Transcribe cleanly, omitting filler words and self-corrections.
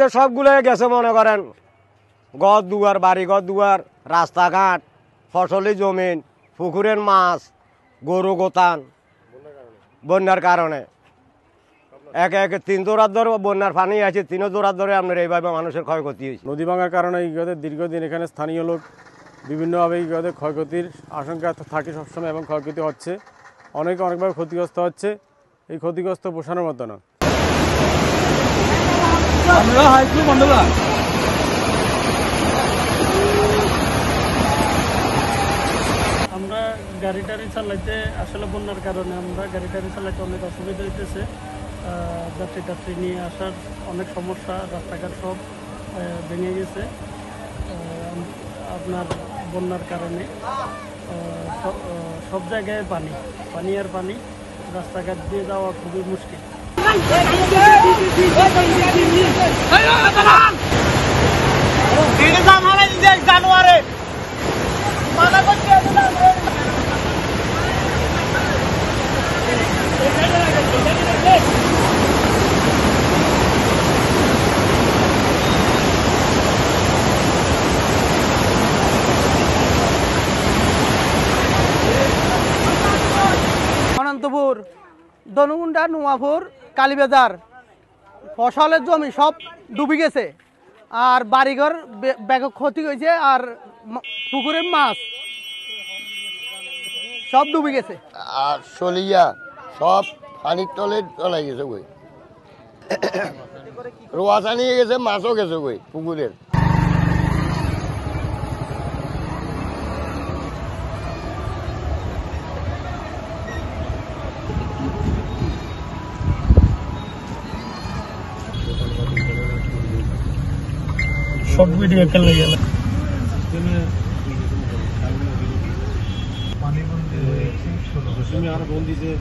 যে সবগুলো গেছে মনে করেন ঘর দুয়ার, বাড়ি ঘর দুয়ার, রাস্তাঘাট, ফসলি জমিন, পুকুরের মাছ, গরু গোতান বন্যার কারণে একে একে 3 দৌড়ার ধরে বন্যার পানি আছে, 3 দৌড়ার ধরে আপনার এইভাবে মানুষের ক্ষয়ক্ষতি হয়েছে। নদী ভাঙার কারণে দীর্ঘদিন এখানে স্থানীয় লোক বিভিন্নভাবে ক্ষয়ক্ষতির আশঙ্কা থাকে সবসময় এবং ক্ষয়ক্ষতি হচ্ছে, অনেকভাবে ক্ষতিগ্রস্ত হচ্ছে। এই ক্ষতিগ্রস্ত পোষানোর মতো না। আমরা গাড়ি টাড়ি চালাইতে আসলে বন্যার কারণে আমরা গাড়ি টাড়ি চালাইতে অনেক অসুবিধা হইতেছে। যাত্রী নিয়ে আসার অনেক সমস্যা, রাস্তাঘাট সব ভেঙে গেছে আপনার বন্যার কারণে। সব জায়গায় পানি আর পানি, রাস্তাঘাট দিয়ে যাওয়া খুবই মুশকিল। অনন্তপুর, ধনুকুন্ডা, নোয়াপুর, কালীবাজার ফসলের জমি সব ডুবে গেছে, আর বাড়িঘর ব্যাপক ক্ষতি হয়েছে, আর পুকুরের মাছ সব ডুবে গেছে। আর সলিয়া সব পানির তলে চলে গেছে গই, রোয়াশা নিয়ে গেছে, মাছও গেছে গই পুকুরের। সব ভিডিও খেলে গেল। পানি বন্ধ আরো বন্দিছে।